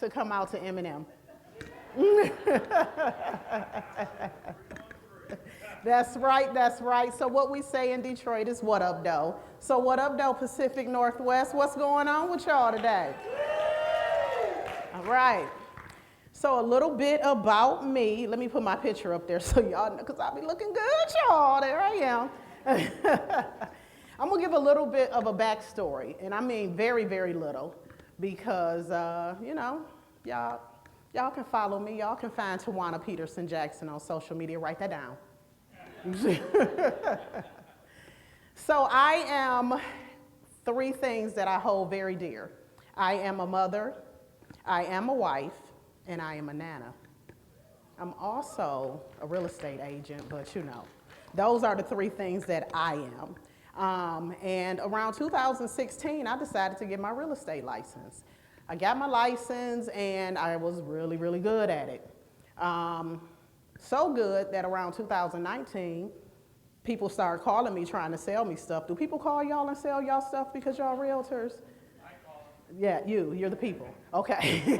to come out to Eminem. That's right, that's right. So what we say in Detroit is what up, though? So what up, though, Pacific Northwest? What's going on with y'all today? All right. So a little bit about me. Let me put my picture up there so y'all know, because I'll be looking good, y'all. There I am. I'm going to give a little bit of a backstory, and I mean very, very little, because, you know, y'all can follow me. Y'all can find Towanna Peterson Jackson on social media. Write that down. So I am three things that I hold very dear. I am a mother, I am a wife, and I am a nana. I'm also a real estate agent, but you know, those are the three things that I am. And around 2016, I decided to get my real estate license. I got my license and I was really, really good at it. So good that around 2019, people started calling me trying to sell me stuff. Do people call y'all and sell y'all stuff because y'all realtors? I call them. Yeah, you're the people. Okay.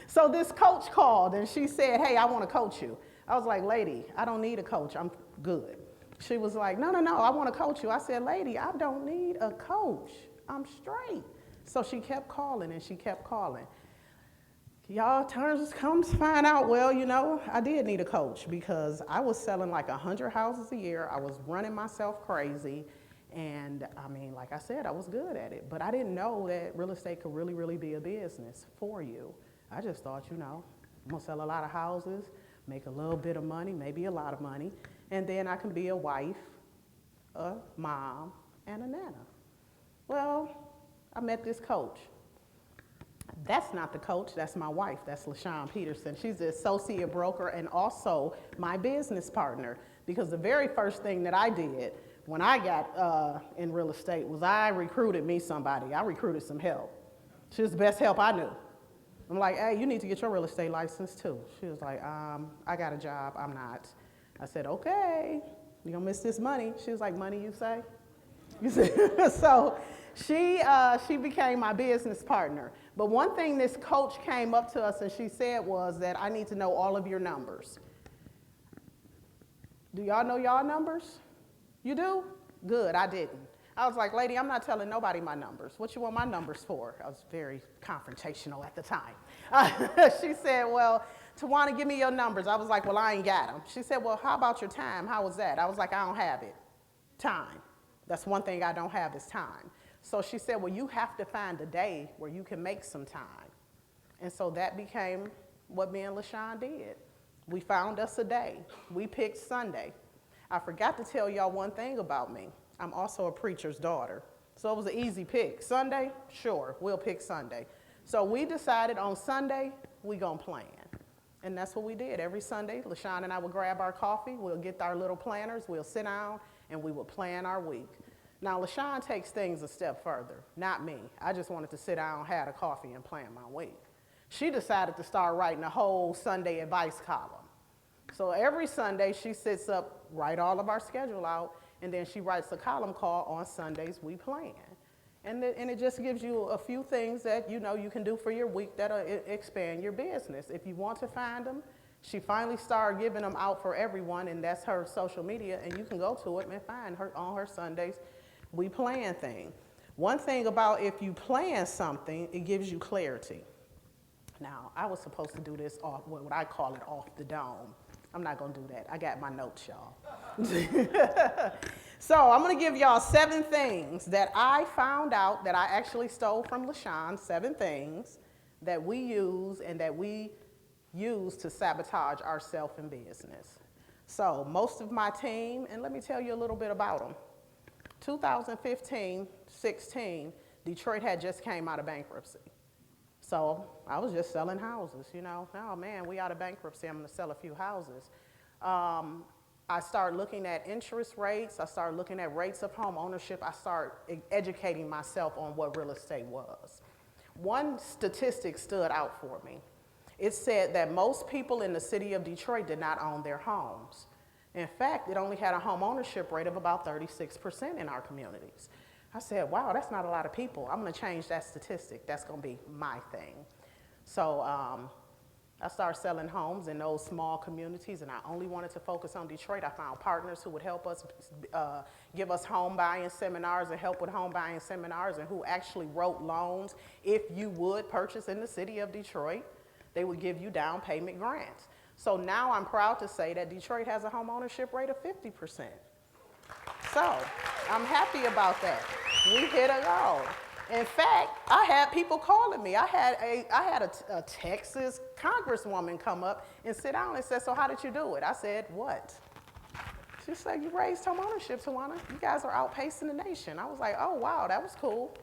So this coach called and she said, hey, I want to coach you. I was like, lady, I don't need a coach. I'm good. She was like, no, I want to coach you. I said, lady, I don't need a coach. I'm straight. So she kept calling and she kept calling. Y'all turns comes to find out, well, you know, I did need a coach because I was selling like 100 houses a year. I was running myself crazy. And I mean, like I said, I was good at it. But I didn't know that real estate could really, really be a business for you. I just thought, you know, I'm going to sell a lot of houses, make a little bit of money, maybe a lot of money, and then I can be a wife, a mom, and a nana. Well, I met this coach. That's not the coach, that's my wife, that's LaShawn Peterson. She's the associate broker and also my business partner, because the very first thing that I did when I got in real estate was I recruited me somebody. I recruited some help. She was the best help I knew. I'm like, hey, you need to get your real estate license too. She was like, I got a job, I'm not. I said, okay, you're gonna miss this money. She was like, money you say? You see? So she became my business partner. But one thing this coach came up to us and she said was that I need to know all of your numbers. Do y'all know y'all numbers? You do? Good, I didn't. I was like, lady, I'm not telling nobody my numbers. What you want my numbers for? I was very confrontational at the time. She said, well, Towanna, give me your numbers. I was like, well, I ain't got them. She said, well, how about your time? How was that? I was like, I don't have it. Time. That's one thing I don't have is time. So she said, well, you have to find a day where you can make some time. And so that became what me and LaShawn did. We found us a day. We picked Sunday. I forgot to tell y'all one thing about me. I'm also a preacher's daughter. So it was an easy pick. Sunday, sure, we'll pick Sunday. So we decided on Sunday, we gonna plan. And that's what we did. Every Sunday, LaShawn and I would grab our coffee, we'll get our little planners, we'll sit down, and we would plan our week. Now, LaShawn takes things a step further, not me. I just wanted to sit down, have a coffee, and plan my week. She decided to start writing a whole Sunday advice column. So every Sunday, she sits up, write all of our schedule out, and then she writes a column called On Sundays We Plan. And it just gives you a few things that you know you can do for your week that'll expand your business. If you want to find them, she finally started giving them out for everyone, and that's her social media, and you can go to it and find her on her Sundays We Plan thing. One thing about if you plan something, it gives you clarity. Now, I was supposed to do this off, what I call it off the dome. I'm not gonna do that. I got my notes, y'all. So I'm gonna give y'all 7 things that I found out that I actually stole from LaShawn, 7 things that we use and that we use to sabotage ourselves in business. So most of my team, and let me tell you a little bit about them. 2015-16, Detroit had just came out of bankruptcy. So I was just selling houses, you know. Oh man, we out of bankruptcy, I'm gonna sell a few houses. I started looking at interest rates, I started looking at rates of home ownership, I started educating myself on what real estate was. One statistic stood out for me. It said that most people in the city of Detroit did not own their homes. In fact, it only had a home ownership rate of about 36% in our communities. I said, wow, that's not a lot of people. I'm gonna change that statistic. That's gonna be my thing. So I started selling homes in those small communities, and I only wanted to focus on Detroit. I found partners who would help us give us home buying seminars and help with home buying seminars, and who actually wrote loans. If you would purchase in the city of Detroit, they would give you down payment grants. So now I'm proud to say that Detroit has a home ownership rate of 50%. So I'm happy about that. We hit a goal. In fact, I had people calling me. I had a Texas congresswoman come up and sit down and said, so how did you do it? I said, what? She said, you raised home ownership, Towanna. You guys are outpacing the nation. I was like, oh, wow, that was cool.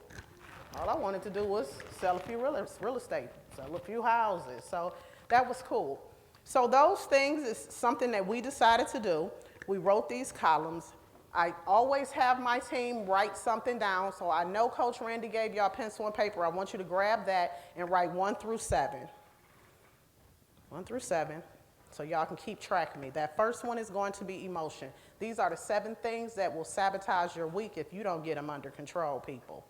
All I wanted to do was sell a few real estate, sell a few houses. So that was cool. So those things is something that we decided to do. We wrote these columns. I always have my team write something down, so I know Coach Randy gave y'all pencil and paper. I want you to grab that and write 1 through 7. 1 through 7, so y'all can keep track of me. That first one is going to be emotion. These are the 7 things that will sabotage your week if you don't get them under control, people.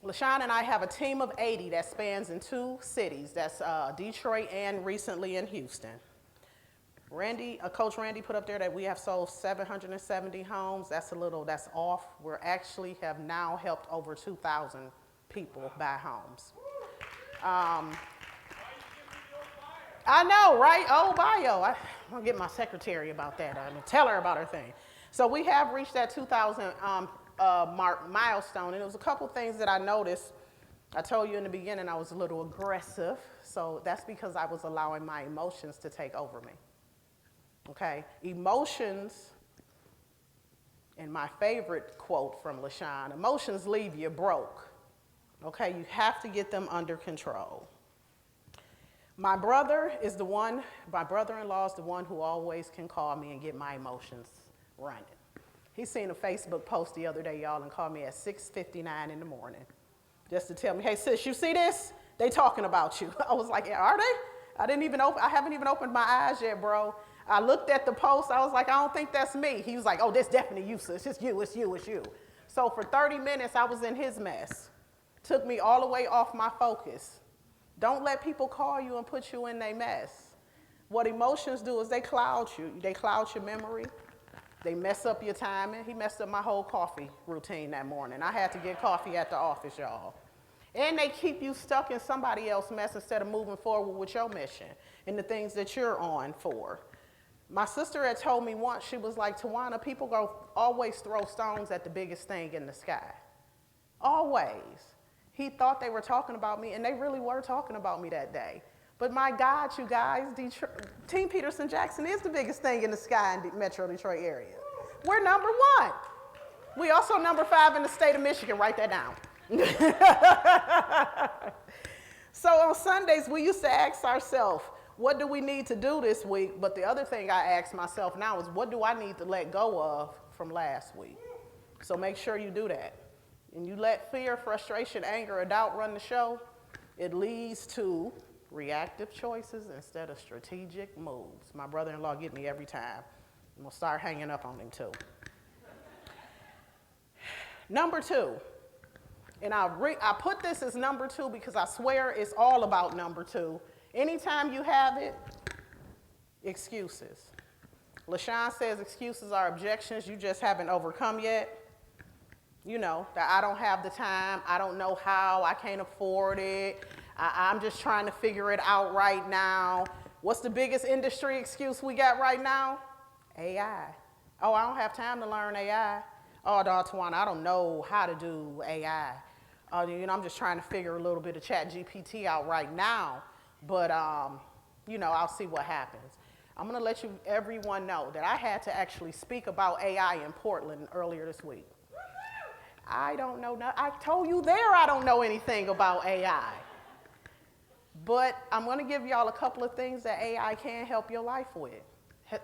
LaShawn and I have a team of 80 that spans in 2 cities. That's Detroit and recently in Houston. Coach Randy put up there that we have sold 770 homes. That's off. We actually have now helped over 2,000 people buy homes. I know, right? Old bio. I'll get my secretary about that. I'm gonna tell her about her thing. So we have reached that 2,000 milestone, and there was a couple things that I noticed. I told you in the beginning I was a little aggressive, so that's because I was allowing my emotions to take over me. Okay, emotions, and my favorite quote from LaShawn, emotions leave you broke. Okay, you have to get them under control. My brother-in-law is the one who always can call me and get my emotions running. He seen a Facebook post the other day, y'all, and called me at 6:59 in the morning just to tell me, hey sis, you see this? They talking about you. I was like, yeah, are they? I haven't even opened my eyes yet, bro. I looked at the post, I was like, I don't think that's me. He was like, oh, that's definitely you, sis. It's you, it's you, it's you. So for 30 minutes, I was in his mess. Took me all the way off my focus. Don't let people call you and put you in their mess. What emotions do is they cloud you. They cloud your memory. They mess up your timing. He messed up my whole coffee routine that morning. I had to get coffee at the office, y'all. And they keep you stuck in somebody else's mess instead of moving forward with your mission and the things that you're on for. My sister had told me once, she was like, Towanna, people always throw stones at the biggest thing in the sky. Always. He thought they were talking about me, and they really were talking about me that day. But my God, you guys, Team Peterson Jackson is the biggest thing in the sky in the Metro Detroit area. We're number 1. We also number 5 in the state of Michigan. Write that down. So on Sundays, we used to ask ourselves, what do we need to do this week? But the other thing I ask myself now is, what do I need to let go of from last week? So make sure you do that. And you let fear, frustration, anger, or doubt run the show, it leads to reactive choices instead of strategic moves. My brother-in-law get me every time. I'm gonna start hanging up on him too. Number 2, and I put this as number 2 because I swear it's all about number 2. Anytime you have it, excuses. LaShawn says excuses are objections you just haven't overcome yet. You know, that I don't have the time, I don't know how, I can't afford it, I'm just trying to figure it out right now. What's the biggest industry excuse we got right now? AI. Oh, I don't have time to learn AI. Oh, Towanna, I don't know how to do AI. I'm just trying to figure a little bit of ChatGPT out right now. But, I'll see what happens. I'm going to let everyone know that I had to actually speak about AI in Portland earlier this week. I don't know. I told you there I don't know anything about AI. But I'm going to give y'all a couple of things that AI can help your life with.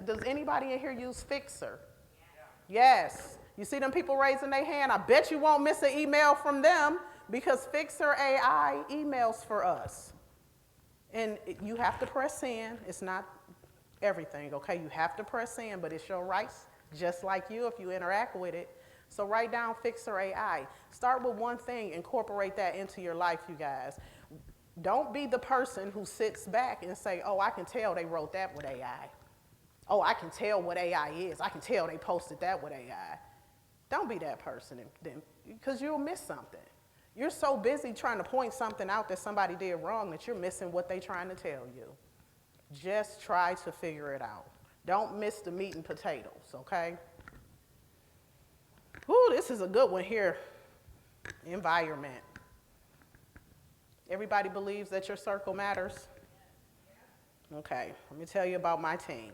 Does anybody in here use Fixer? Yeah. Yes. You see them people raising their hand? I bet you won't miss an email from them because Fixer AI emails for us. And you have to press in. It's not everything, okay? You have to press in, but it's your rights, just like you, if you interact with it. So write down Fixer AI. Start with one thing, incorporate that into your life, you guys. Don't be the person who sits back and say, oh, I can tell they wrote that with AI. Oh, I can tell what AI is. I can tell they posted that with AI. Don't be that person, because you'll miss something. You're so busy trying to point something out that somebody did wrong that you're missing what they're trying to tell you. Just try to figure it out. Don't miss the meat and potatoes, okay? Ooh, this is a good one here. Environment. Everybody believes that your circle matters? Okay, let me tell you about my team.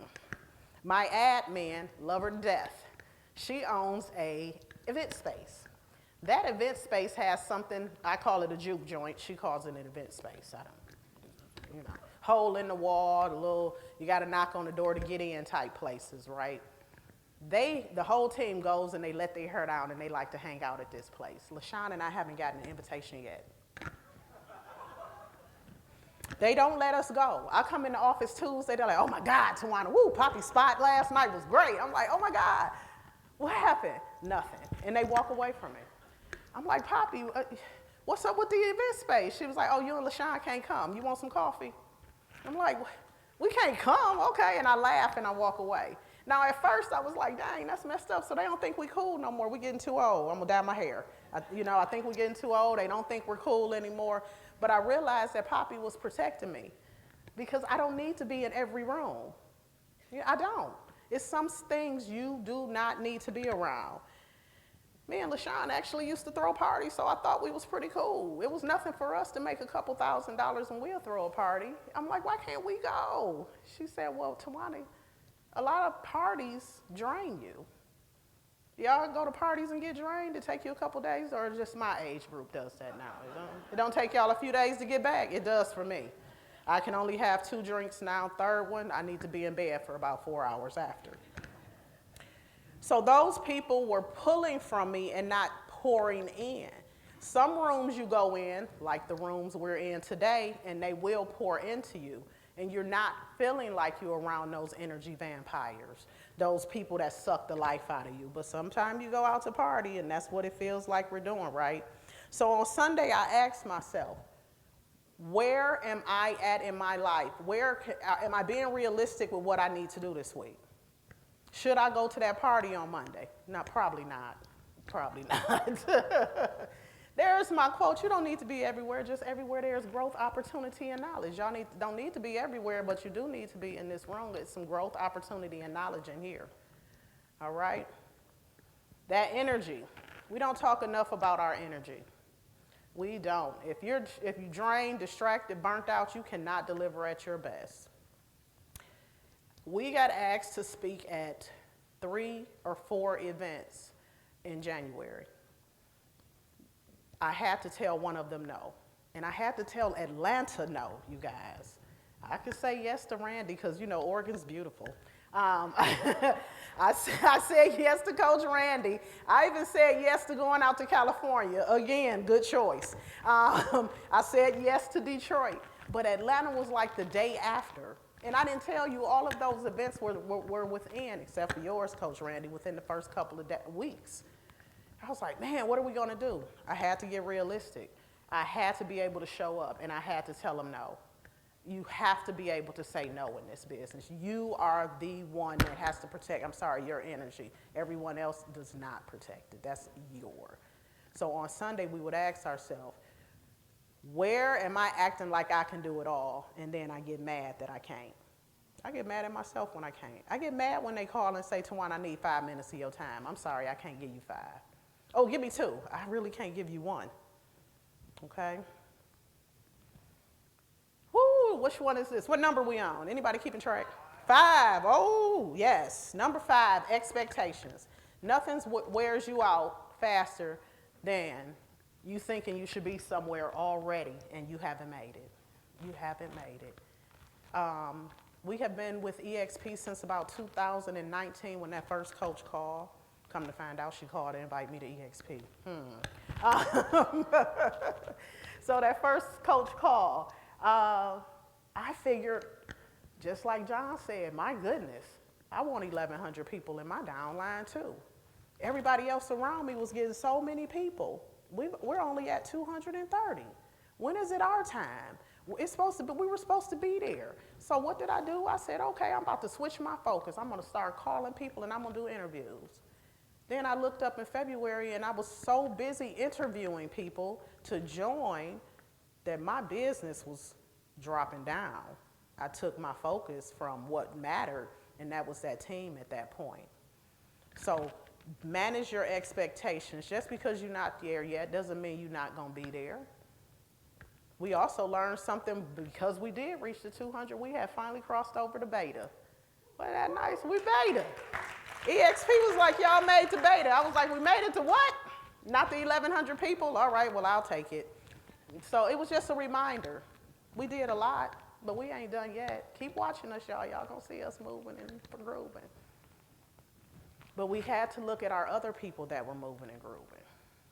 My admin, love her to death. She owns a event space. That event space has something, I call it a juke joint. She calls it an event space. I don't, you know, hole in the wall, the little, you got to knock on the door to get in type places, right? The whole team goes and they let their hair down and they like to hang out at this place. LaShawn and I haven't gotten an invitation yet. They don't let us go. I come in the office Tuesday, they're like, oh my God, Towanna, woo, Poppy's spot last night was great. I'm like, oh my God, what happened? Nothing. And they walk away from it. I'm like, Poppy, what's up with the event space? She was like, oh, you and LaShawn can't come. You want some coffee? I'm like, we can't come, okay. And I laugh and I walk away. Now, at first, I was like, dang, that's messed up. So they don't think we cool no more. We're getting too old. I'm going to dye my hair. I think we're getting too old. They don't think we're cool anymore. But I realized that Poppy was protecting me because I don't need to be in every room. I don't. It's some things you do not need to be around. Me and LaShawn actually used to throw parties, so I thought we was pretty cool. It was nothing for us to make a couple $1,000s and we'll throw a party. I'm like, why can't we go? She said, well, Towanna, a lot of parties drain you. Y'all go to parties and get drained? It take you a couple days, or just my age group does that now? It don't take y'all a few days to get back. It does for me. I can only have 2 drinks now. Third one, I need to be in bed for about 4 hours after. So those people were pulling from me and not pouring in. Some rooms you go in, like the rooms we're in today, and they will pour into you. And you're not feeling like you're around those energy vampires, those people that suck the life out of you. But sometimes you go out to party, and that's what it feels like we're doing, right? So on Sunday, I asked myself, where am I at in my life? Am I being realistic with what I need to do this week? Should I go to that party on Monday? No, probably not. Probably not. There's my quote, you don't need to be everywhere, just everywhere there's growth, opportunity, and knowledge. Y'all don't need to be everywhere, but you do need to be in this room. There's some growth, opportunity, and knowledge in here. All right? That energy. We don't talk enough about our energy. We don't. If you're drained, distracted, burnt out, you cannot deliver at your best. We got asked to speak at 3 or 4 events in January. I had to tell one of them no. And I had to tell Atlanta no, you guys. I could say yes to Randy because, Oregon's beautiful. I said yes to Coach Randy. I even said yes to going out to California. Again, good choice. I said yes to Detroit. But Atlanta was like the day after. And I didn't tell you all of those events were within, except for yours, Coach Randy, within the first couple of weeks. I was like, man, what are we going to do? I had to get realistic. I had to be able to show up, and I had to tell them no. You have to be able to say no in this business. You are the one that has to protect, your energy. Everyone else does not protect it. That's yours. So on Sunday, we would ask ourselves, where am I acting like I can do it all? And then I get mad that I can't. I get mad at myself when I can't. I get mad when they call and say, Towanna, I need 5 minutes of your time. I'm sorry, I can't give you 5. Oh, give me 2. I really can't give you 1. Okay? Woo, which one is this? What number we on? Anybody keeping track? 5. Oh, yes. Number 5, expectations. Nothing wears you out faster than you thinking you should be somewhere already and you haven't made it. You haven't made it. We have been with EXP since about 2019 when that first coach called. Come to find out, she called to invite me to EXP. So that first coach call, I figured, just like John said, my goodness, I want 1,100 people in my downline too. Everybody else around me was getting so many people. We're only at 230. When is it our time? It's supposed to be, we were supposed to be there. So what did I do? I said, okay, I'm about to switch my focus. I'm gonna start calling people and I'm gonna do interviews. Then I looked up in February and I was so busy interviewing people to join that my business was dropping down. I took my focus from what mattered, and that was that team at that point. So manage your expectations. Just because you're not there yet doesn't mean you're not gonna be there. We also learned something because we did reach the 200, we had finally crossed over to beta. Wasn't that nice? We beta. EXP was like, y'all made to beta. I was like, we made it to what? Not the 1,100 people? All right, well, I'll take it. So it was just a reminder. We did a lot, but we ain't done yet. Keep watching us, y'all. Y'all gonna see us moving and grooving. But we had to look at our other people that were moving and grooving.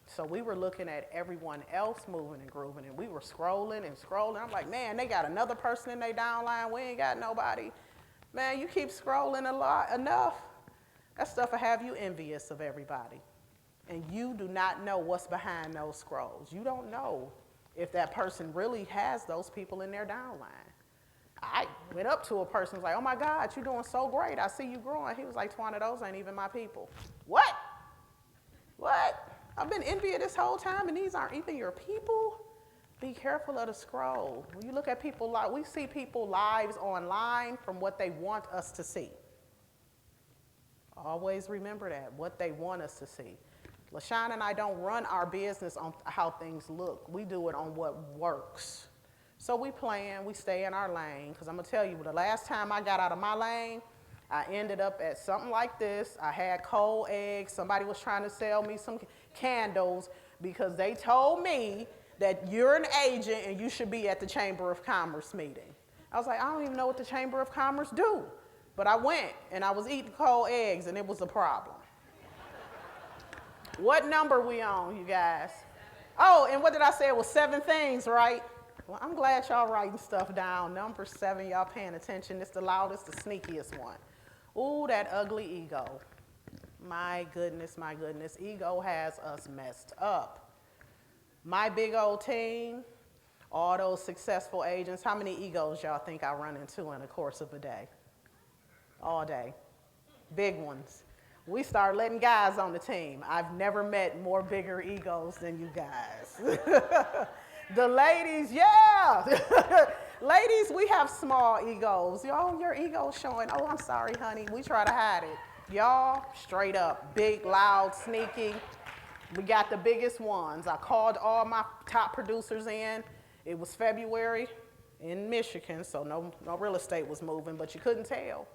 So we were looking at everyone else moving and grooving, and we were scrolling and scrolling. I'm like, man, they got another person in their downline. We ain't got nobody. Man, you keep scrolling enough, that stuff will have you envious of everybody. And you do not know what's behind those scrolls. You don't know if that person really has those people in their downline. I went up to a person, was like, oh my God, you're doing so great. I see you growing. He was like, Towanna, those ain't even my people. What? What? I've been envious this whole time and these aren't even your people? Be careful of the scroll. When you look at people, we see people's lives online from what they want us to see. Always remember that, what they want us to see. LaShawn and I don't run our business on how things look. We do it on what works. So we plan, we stay in our lane, because I'm going to tell you, the last time I got out of my lane, I ended up at something like this. I had cold eggs. Somebody was trying to sell me some candles because they told me that you're an agent and you should be at the Chamber of Commerce meeting. I was like, I don't even know what the Chamber of Commerce do. But I went and I was eating cold eggs and it was a problem. What number we on, you guys? Oh, and what did I say? It was 7 things, right? Well, I'm glad y'all writing stuff down. Number 7, y'all paying attention. It's the loudest, the sneakiest one. Ooh, that ugly ego. My goodness, ego has us messed up. My big old team, all those successful agents, how many egos y'all think I run into in the course of a day? All day. Big ones. We start letting guys on the team. I've never met more bigger egos than you guys. The ladies, yeah. Ladies, we have small egos. Y'all, your ego's showing. Oh, I'm sorry, honey. We try to hide it. Y'all, straight up, big, loud, sneaky. We got the biggest ones. I called all my top producers in. It was February in Michigan, so no real estate was moving, but you couldn't tell.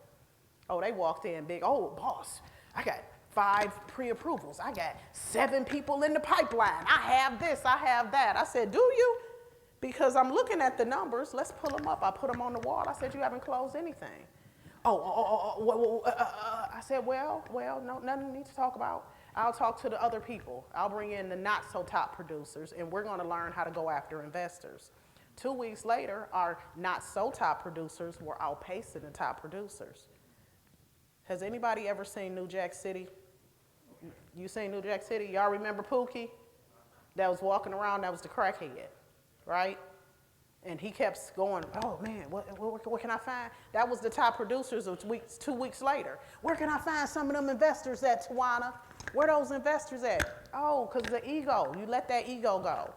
Oh, they walked in big. Oh, boss, I got 5 pre-approvals. I got 7 people in the pipeline. I have this, I have that. I said, do you? Because I'm looking at the numbers. Let's pull them up. I put them on the wall. I said, you haven't closed anything. I said, well, no, nothing need to talk about. I'll talk to the other people. I'll bring in the not so top producers, and we're going to learn how to go after investors. 2 weeks later, our not so top producers were outpacing the top producers. Has anybody ever seen New Jack City? You seen New Jack City? Y'all remember Pookie? That was walking around, that was the crackhead, right? And he kept going, oh man, what can I find? That was the top producers of 2 weeks later. Where can I find some of them investors at, Towanna? Where those investors at? Oh, because the ego, you let that ego go.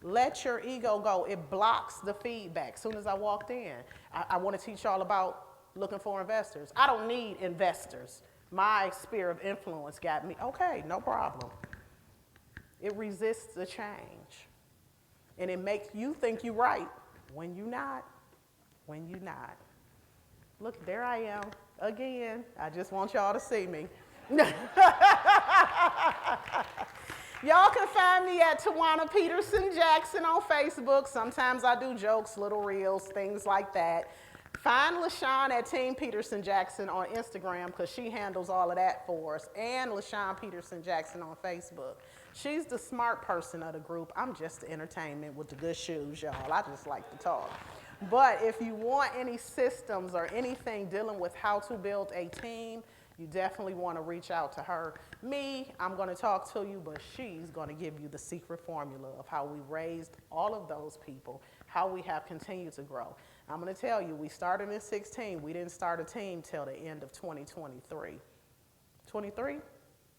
Let your ego go. It blocks the feedback. As soon as I walked in, I want to teach y'all about looking for investors. I don't need investors. My sphere of influence got me. Okay, no problem. It resists the change. And it makes you think you're right when you're not. When you're not. Look, there I am again. I just want y'all to see me. Y'all can find me at Towanna Peterson Jackson on Facebook. Sometimes I do jokes, little reels, things like that. Find LaShawn at Team Peterson Jackson on Instagram because she handles all of that for us, and LaShawn Peterson Jackson on Facebook. She's the smart person of the group. I'm just the entertainment with the good shoes, y'all. I just like to talk. But if you want any systems or anything dealing with how to build a team, You definitely want to reach out to her. Me, I'm going to talk to you, but she's going to give you the secret formula of how we raised all of those people, how we have continued to grow. I'm going to tell you, we started in 16. We didn't start a team till the end of 2023. 23?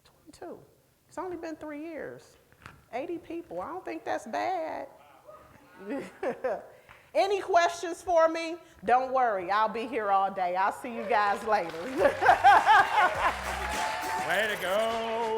22. It's only been 3 years. 80 people. I don't think that's bad. Any questions for me? Don't worry, I'll be here all day. I'll see you guys later. Way to go.